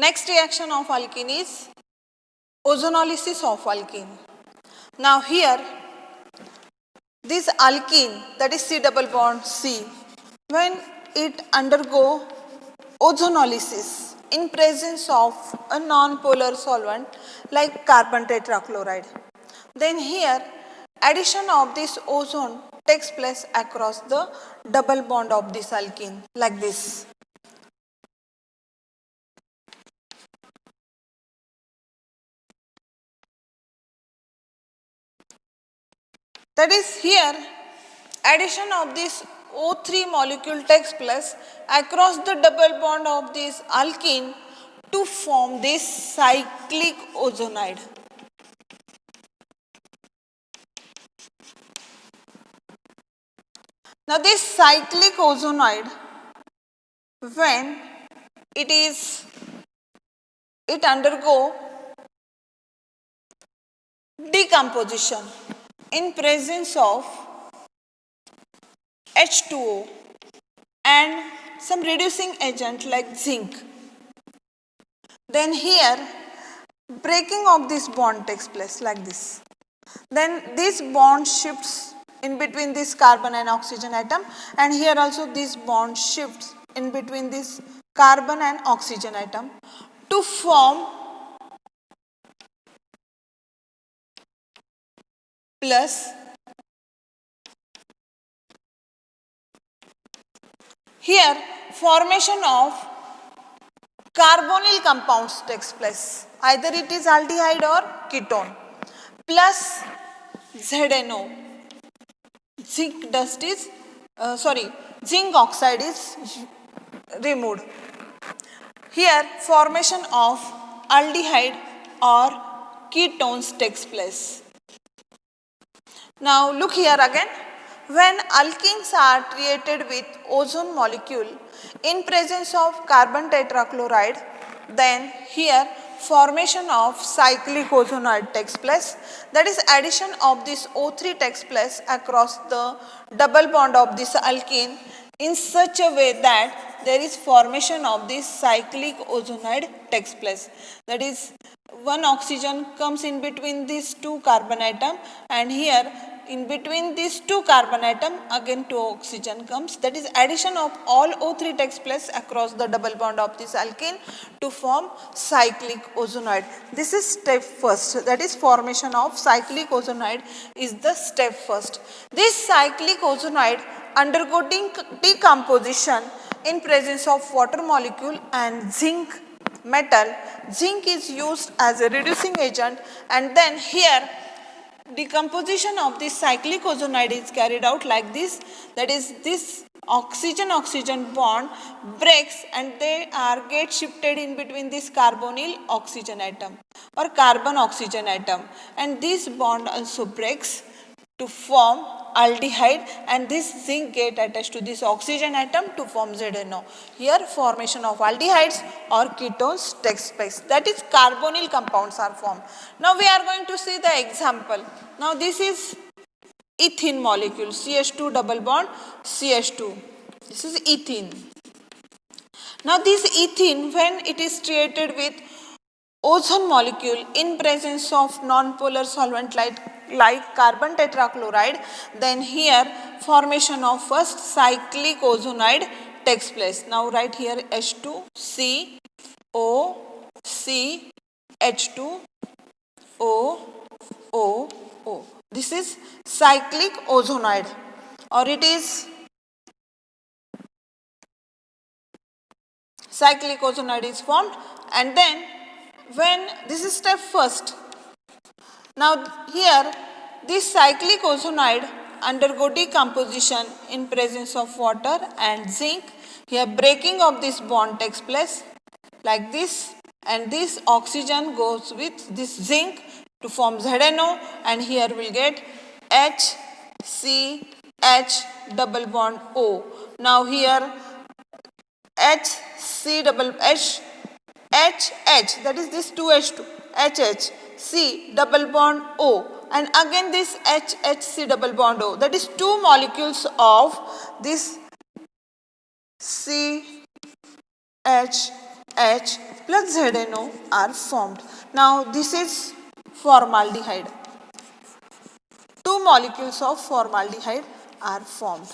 Next reaction of alkene is ozonolysis of alkene. Now here this alkene, that is C double bond C, when it undergo ozonolysis in presence of a non-polar solvent like carbon tetrachloride, then here addition of this ozone takes place across the double bond of this alkene like this. That is, here addition of this O3 molecule takes place across the double bond of this alkene to form this cyclic ozonide. Now this cyclic ozonide, when it undergo decomposition in presence of H2O and some reducing agent like zinc, then here breaking of this bond takes place like this. Then this bond shifts in between this carbon and oxygen atom, and here also this bond shifts in between this carbon and oxygen atom to form plus here formation of carbonyl compounds takes place. Either it is aldehyde or ketone plus ZNO. Zinc dust is, zinc oxide is removed. Here formation of aldehyde or ketones takes place. Now look here again. When alkenes are treated with ozone molecule in presence of carbon tetrachloride, then here formation of cyclic ozonide takes place. That is, addition of this O3 takes place across the double bond of this alkene in such a way that there is formation of this cyclic ozonide takes place. That is, one oxygen comes in between these two carbon atom, and here in between these two carbon atom again two oxygen comes. That is, addition of all O3 takes place across the double bond of this alkene to form cyclic ozonide. This is step first. That is, formation of cyclic ozonide is the step first. This cyclic ozonide undergo decomposition in presence of water molecule and zinc metal. Zinc is used as a reducing agent, and then here decomposition of this cyclic ozonide is carried out like this. That is, this oxygen-oxygen bond breaks and they are get shifted in between this carbonyl oxygen atom or carbon oxygen atom, and this bond also breaks to form aldehyde, and this zinc get attached to this oxygen atom to form ZNO. Here formation of aldehydes or ketones takes place. That is, carbonyl compounds are formed. Now we are going to see the example. Now this is ethene molecule, CH2 double bond CH2. This is ethene. Now this ethene, when it is treated with ozone molecule in presence of non-polar solvent like carbon tetrachloride, then here formation of first cyclic ozonide takes place. Now write here H2C O C H2 O O O. This is cyclic ozonide, or it is cyclic ozonide is formed, and then when this is step first. Now here this cyclic ozonide undergo decomposition in presence of water and zinc. Here breaking of this bond takes place like this, and this oxygen goes with this zinc to form ZNO, and here we'll get HCH double bond O. Now here HC double H HH, that is this 2H2, HH, C double bond O, and again this HHC double bond O. That is two molecules of this CH H plus ZNO are formed. Now this is formaldehyde. Two molecules of formaldehyde are formed.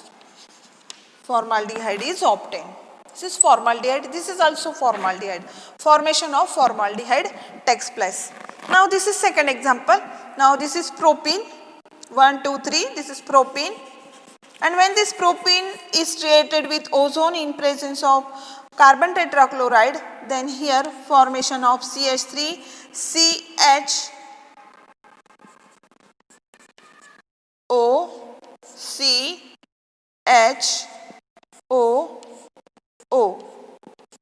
Formaldehyde is obtained. This is formaldehyde. This is also formaldehyde. Formation of formaldehyde takes place. Now this is second example. Now this is propene. 1, 2, 3. This is propene. And when this propene is treated with ozone in presence of carbon tetrachloride, then here formation of CH3, CHO, CHO.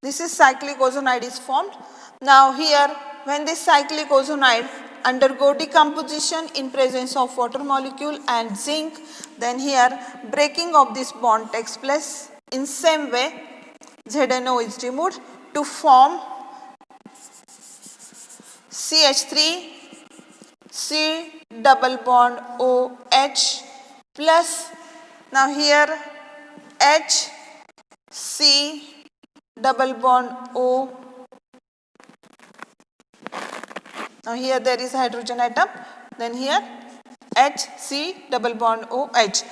This is cyclic ozonide is formed. Now here when this cyclic ozonide undergo decomposition in presence of water molecule and zinc, then here breaking of this bond takes place. In same way ZNO is removed to form CH3, C double bond OH plus, now here H, C double bond O. Now here there is hydrogen atom, then here H, C double bond OH.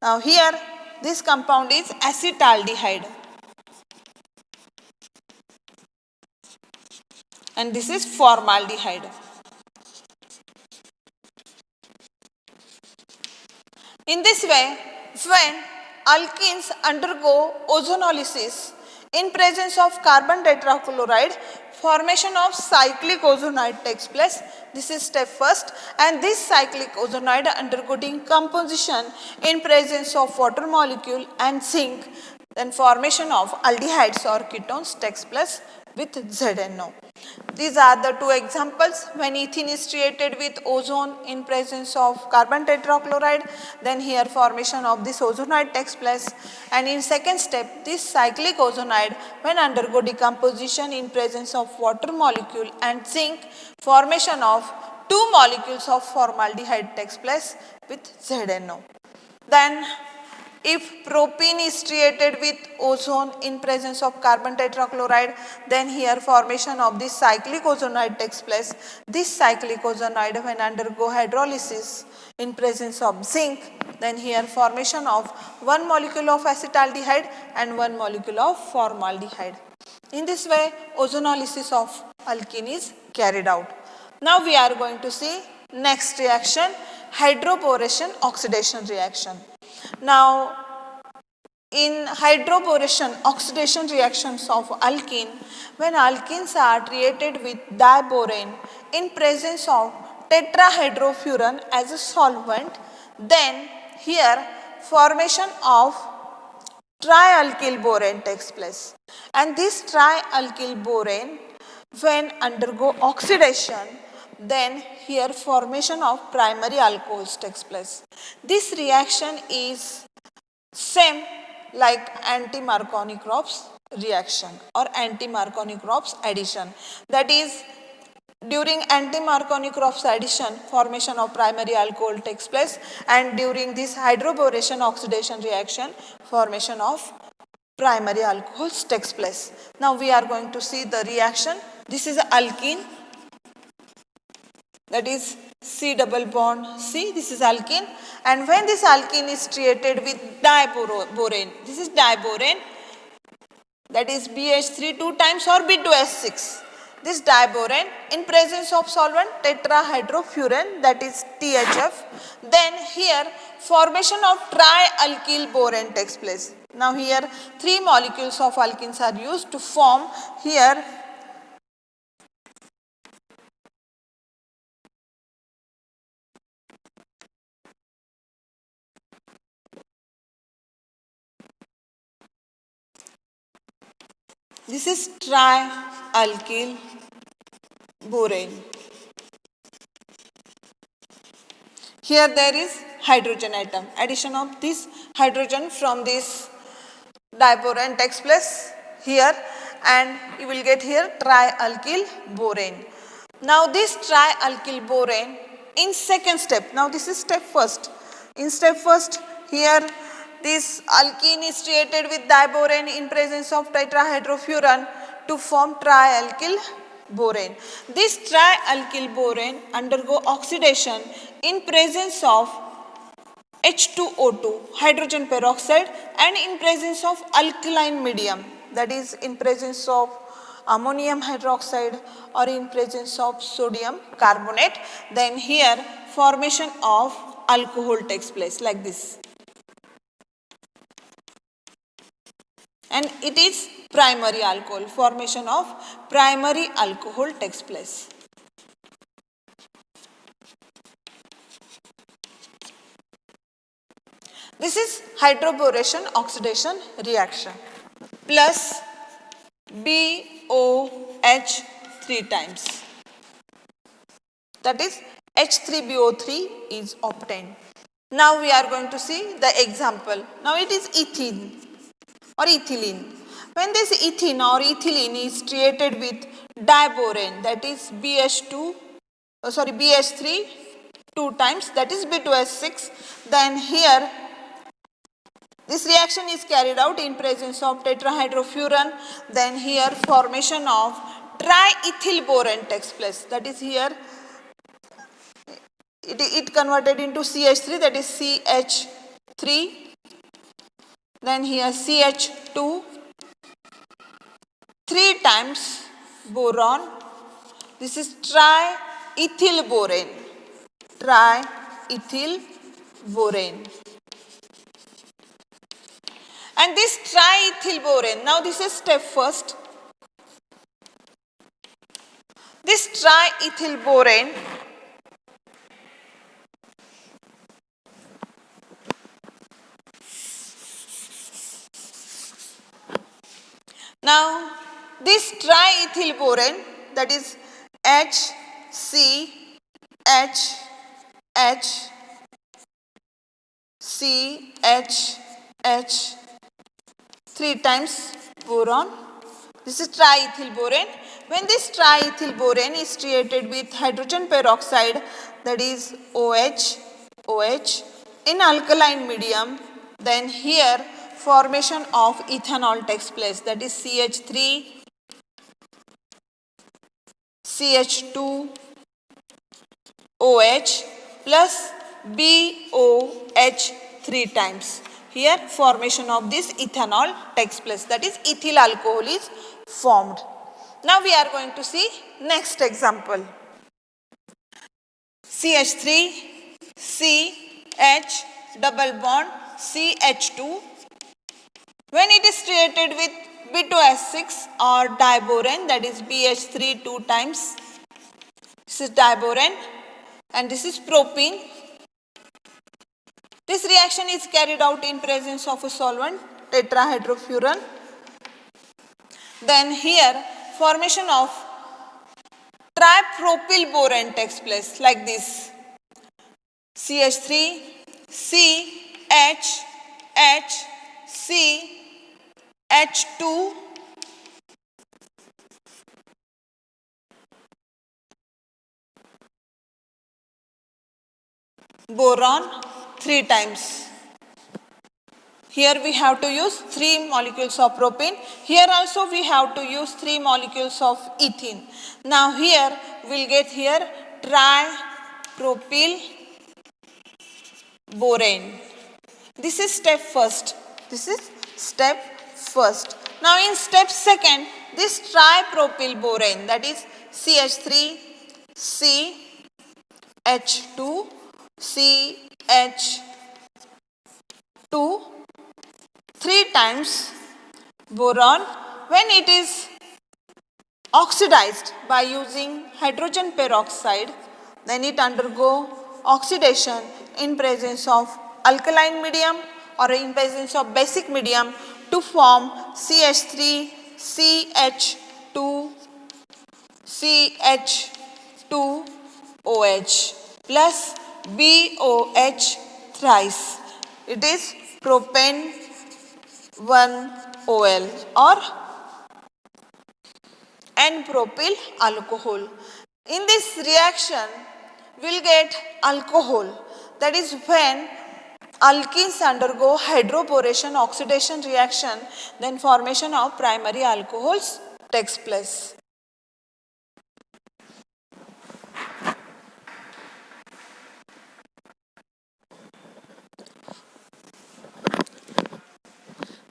Now here this compound is acetaldehyde and this is formaldehyde. In this way, when alkenes undergo ozonolysis in presence of carbon tetrachloride, formation of cyclic ozonide takes place. This is step first, and this cyclic ozonide undergo decomposition in presence of water molecule and zinc, then formation of aldehydes or ketones takes place with ZNO. These are the two examples. When ethene is treated with ozone in presence of carbon tetrachloride, then here formation of this ozonide takes place, and in second step this cyclic ozonide when undergo decomposition in presence of water molecule and zinc, formation of two molecules of formaldehyde takes place with ZNO. Then if propene is treated with ozone in presence of carbon tetrachloride, then here formation of this cyclic ozonide takes place. This cyclic ozonide when undergo hydrolysis in presence of zinc, then here formation of one molecule of acetaldehyde and one molecule of formaldehyde. In this way ozonolysis of alkene is carried out. Now we are going to see next reaction, hydroboration oxidation reaction. Now in hydroboration oxidation reactions of alkene, when alkenes are treated with diborane in presence of tetrahydrofuran as a solvent, then here formation of trialkyl borane takes place, and this trialkyl borane when undergo oxidation, then here formation of primary alcohols takes place. This reaction is same like anti-Markovnikov reaction or anti-Markovnikov addition. That is, during anti-Markovnikov addition formation of primary alcohol takes place, and during this hydroboration oxidation reaction formation of primary alcohols takes place. Now we are going to see the reaction. This is alkene, that is C double bond C, this is alkene, and when this alkene is treated with diborane, this is diborane, that is BH3 2 times or B2H6. This diborane in presence of solvent tetrahydrofuran, that is THF, then here formation of trialkyl borane takes place. Now here three molecules of alkenes are used to form here this is trialkyl borane. Here there is hydrogen atom. Addition of this hydrogen from this diborane takes place here, and you will get here trialkyl borane. Now this trialkyl borane in second step, now this is step first. In step first here this alkene is treated with diborane in presence of tetrahydrofuran to form trialkyl borane. This trialkyl borane undergo oxidation in presence of H2O2, hydrogen peroxide, and in presence of alkaline medium, that is in presence of ammonium hydroxide or in presence of sodium carbonate, then here formation of alcohol takes place like this. And it is primary alcohol, formation of primary alcohol takes place. This is hydroboration oxidation reaction plus BOH 3 times. That is H3BO3 is obtained. Now we are going to see the example. Now it is ethene or ethylene. When this ethene or ethylene is treated with diborane, that is BH3 2 times, that is B2H6, then here this reaction is carried out in presence of tetrahydrofuran, then here formation of triethyl borane takes place. That is here it converted into CH3, that is CH3, then here CH2, 3 times boron. This is triethyl borane, And this triethyl borane, now this is step first. This triethyl borane now this triethyl borane, that is HCHH 3 times boron. This is triethyl borane. When this triethyl borane is treated with hydrogen peroxide, that is OH in alkaline medium, then here formation of ethanol takes place, that is CH3, CH2, OH plus BOH 3 times. Here formation of this ethanol takes place, that is ethyl alcohol is formed. Now we are going to see next example. CH3, CH double bond CH2. When it is treated with B2H6 or diborane, that is BH3 2 times, this is diborane and this is propene. This reaction is carried out in presence of a solvent, tetrahydrofuran. Then here formation of tripropyl borane takes place like this. CH3, CH, H, C, H2, boron 3 times. Here we have to use 3 molecules of propane. Here also we have to use 3 molecules of ethene. Now here we will get here tripropyl borane. This is step first. Now in step second, this tripropyl borane, that is CH3, CH2, CH2, 3 times boron. When it is oxidized by using hydrogen peroxide, then it undergo oxidation in presence of alkaline medium or in presence of basic medium to form CH3, CH2, CH2, OH plus BOH thrice. It is propane 1OL or N-propyl alcohol. In this reaction, we will get alcohol. That is when alkenes undergo hydroboration oxidation reaction, then formation of primary alcohols takes place.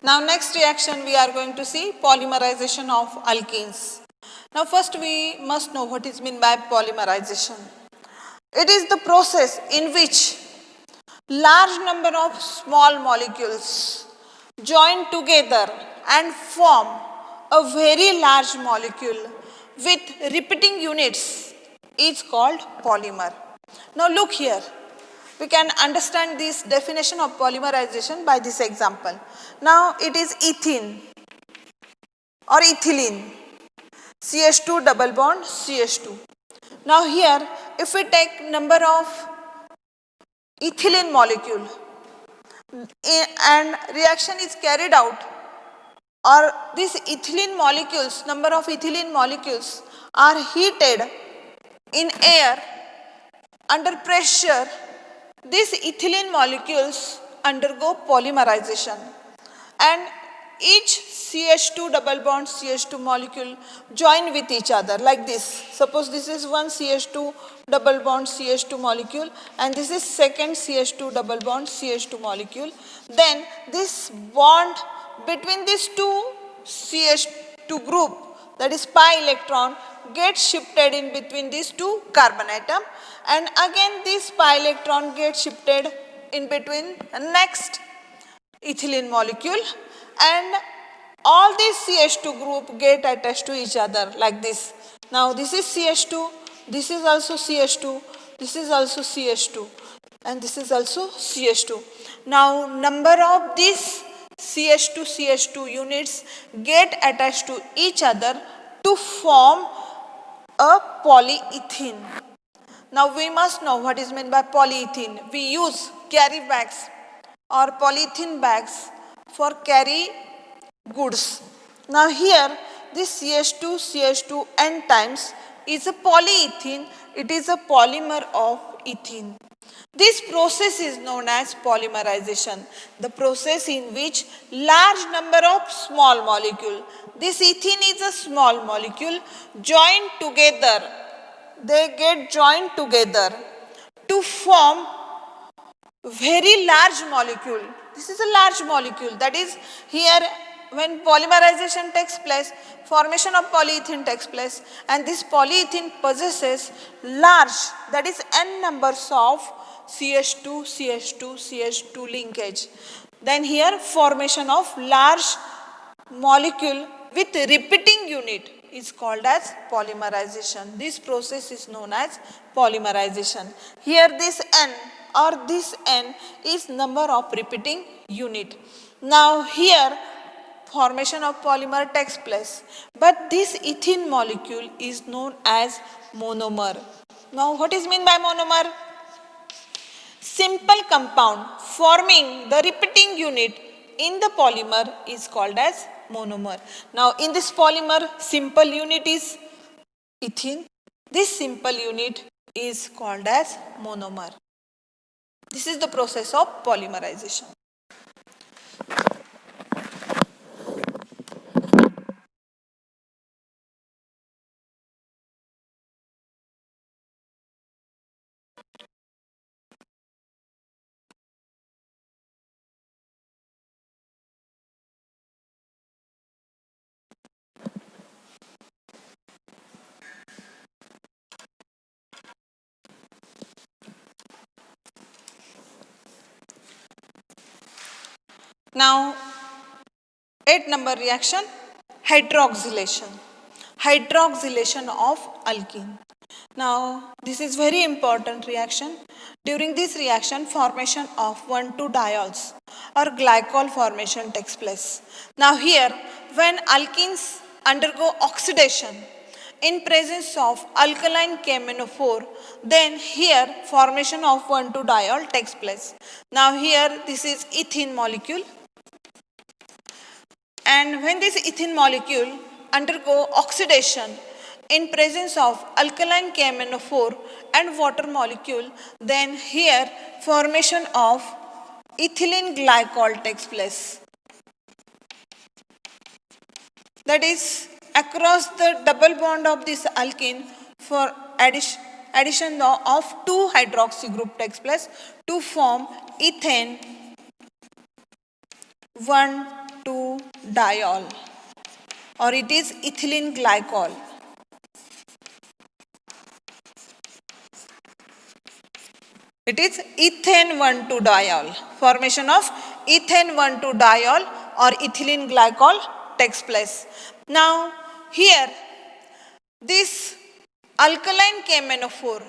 Now next reaction we are going to see polymerization of alkenes. Now first we must know what is meant by polymerization. It is the process in which large number of small molecules join together and form a very large molecule with repeating units is called polymer. Now look here. We can understand this definition of polymerization by this example. Now it is ethene or ethylene, CH2 double bond CH2. Now here if we take number of ethylene molecule and reaction is carried out, or these ethylene molecules, number of ethylene molecules are heated in air under pressure, these ethylene molecules undergo polymerization and each CH2 double bond CH2 molecule join with each other like this. Suppose this is one CH2 double bond CH2 molecule and this is second CH2 double bond CH2 molecule. Then this bond between these two CH2 group, that is pi electron, gets shifted in between these two carbon atom and again this pi electron gets shifted in between the next ethylene molecule and all these CH2 group get attached to each other like this. Now this is CH2, this is also CH2, this is also CH2 and this is also CH2. Now number of these CH2 units get attached to each other to form a polyethene. Now we must know what is meant by polyethene. We use carry bags or polyethene bags for carry goods. Now here this CH2 n times is a polyethene. It is a polymer of ethene. This process is known as polymerization, the process in which large number of small molecule, this ethene is a small molecule, joined together, they get joined together to form very large molecule. This is a large molecule, that is here when polymerization takes place, formation of polyethene takes place and this polyethene possesses large, that is n numbers of CH2 linkage. Then here formation of large molecule with repeating unit is called as polymerization. This process is known as polymerization. Here this n or this n is number of repeating unit. Now here formation of polymer takes place, but this ethene molecule is known as monomer. Now what is meant by monomer? Simple compound forming the repeating unit in the polymer is called as monomer. Now in this polymer simple unit is ethene. This simple unit is called as monomer. This is the process of polymerization. Now 8 number reaction, hydroxylation. Hydroxylation of alkene. Now this is very important reaction. During this reaction formation of 1,2-diols or glycol formation takes place. Now here when alkenes undergo oxidation in presence of alkaline KMnO4, then here formation of 1,2-diol takes place. Now here this is ethene molecule. And when this ethene molecule undergo oxidation in presence of alkaline KMnO4 and water molecule, then here formation of ethylene glycol takes place. That is across the double bond of this alkene for addition of 2 hydroxy group takes place to form ethane 1,2-diol, or it is ethylene glycol. It is ethane 1,2-diol. Formation of ethane 1,2-diol or ethylene glycol takes place. Now here this alkaline KMnO4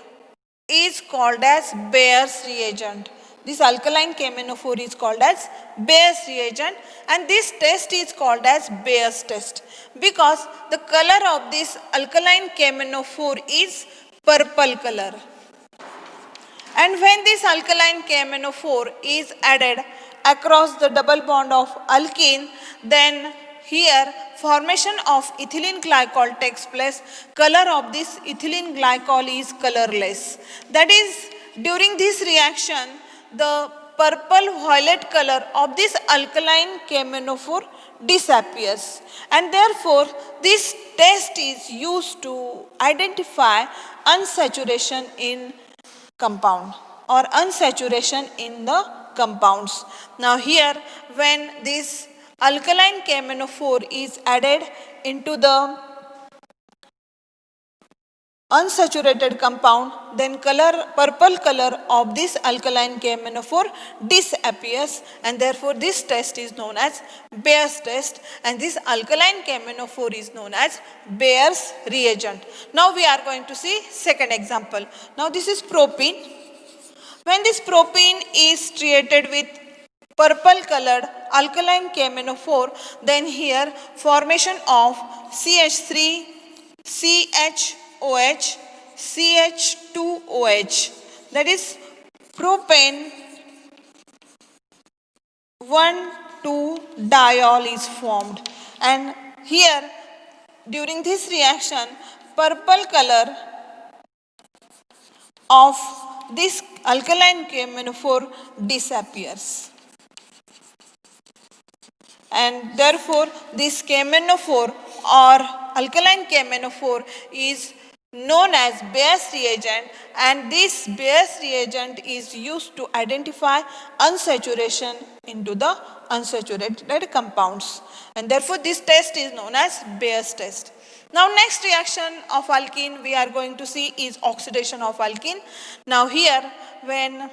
is called as Bayer's reagent. This alkaline KMnO4 is called as Bayer's reagent, and this test is called as Bayer's test because the color of this alkaline KMnO4 is purple color. And when this alkaline KMnO4 is added across the double bond of alkene, then here formation of ethylene glycol takes place. Color of this ethylene glycol is colorless. That is, during this reaction, the purple violet color of this alkaline KMnO4 disappears, and therefore this test is used to identify unsaturation in compound or unsaturation in the compounds. Now here, when this alkaline KMnO4 is added into the unsaturated compound, then purple color of this alkaline KMnO4 disappears, and therefore this test is known as Bayer's test, and this alkaline KMnO4 is known as Bayer's reagent. Now we are going to see second example. Now this is propene. When this propene is treated with purple colored alkaline KMnO4, then here formation of CH3, CHOH, CH2OH, that is propane 1,2-diol is formed, and here during this reaction purple color of this alkaline KMnO4 disappears, and therefore this KMnO4 or alkaline KMnO4 is known as Bayer's reagent, and this Bayer's reagent is used to identify unsaturation into the unsaturated compounds, and therefore this test is known as Bayer's test. Now next reaction of alkene we are going to see is oxidation of alkene. Now here, when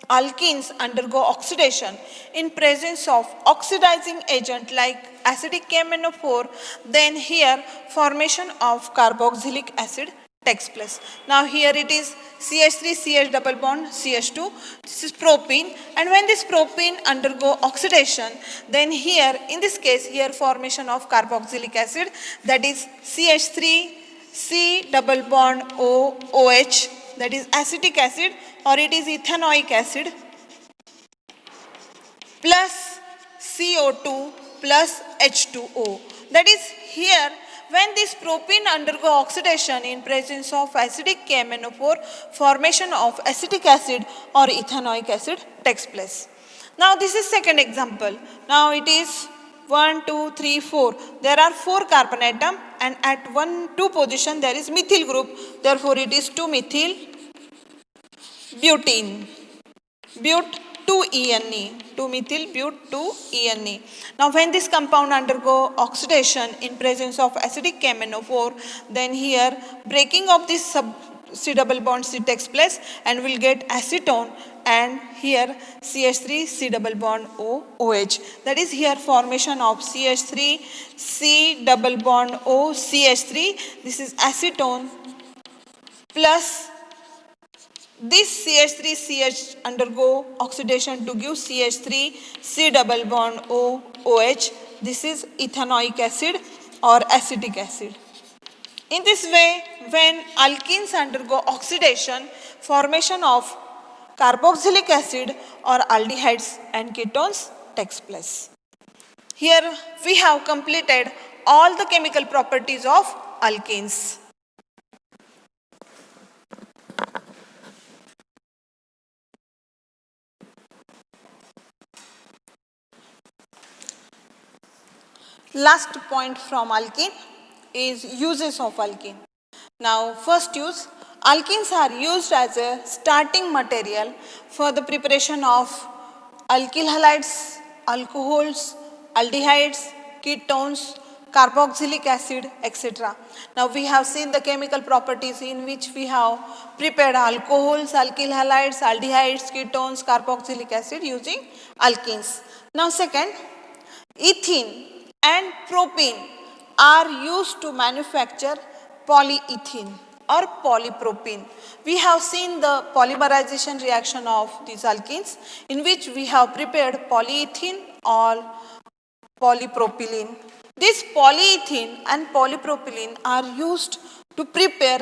alkenes undergo oxidation in presence of oxidizing agent like acidic KMnO4, then here formation of carboxylic acid takes place. Now here it is CH3 CH double bond CH2, this is propene, and when this propene undergo oxidation, then here in this case here formation of carboxylic acid, that is CH3 C double bond OH, that is acetic acid, or it is ethanoic acid, plus CO2 plus H2O. That is, here when this propene undergo oxidation in presence of acidic KMnO4, formation of acetic acid or ethanoic acid takes place. Now this is second example. Now it is 1, 2, 3, 4. There are 4 carbon atom, and at 1,2 position there is methyl group. Therefore it is 2-methyl butene, but2-ene, 2-methyl but2-ene. Now when this compound undergo oxidation in presence of acidic KMnO4, then here breaking of this C double bond C takes place, and we'll get acetone, and here CH3 C double bond OH. That is, here formation of CH3 C double bond O CH3. This is acetone plus this CH3CH undergo oxidation to give CH3 C double bond OH. This is ethanoic acid or acetic acid. In this way, when alkenes undergo oxidation, formation of carboxylic acid or aldehydes and ketones takes place. Here we have completed all the chemical properties of alkenes. Last point from alkene. is uses of alkene. Now, first use, alkenes are used as a starting material for the preparation of alkyl halides, alcohols, aldehydes, ketones, carboxylic acid, etc. Now, we have seen the chemical properties in which we have prepared alcohols, alkyl halides, aldehydes, ketones, carboxylic acid using alkenes. Now, second, ethene and propene are used to manufacture polyethylene or polypropene. We have seen the polymerization reaction of these alkenes in which we have prepared polyethylene or polypropylene. This polyethylene and polypropylene are used to prepare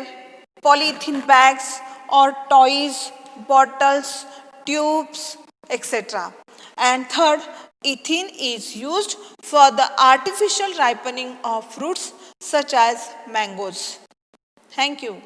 polyethylene bags or toys, bottles, tubes, etc. And third, ethene is used for the artificial ripening of fruits such as mangoes. Thank you.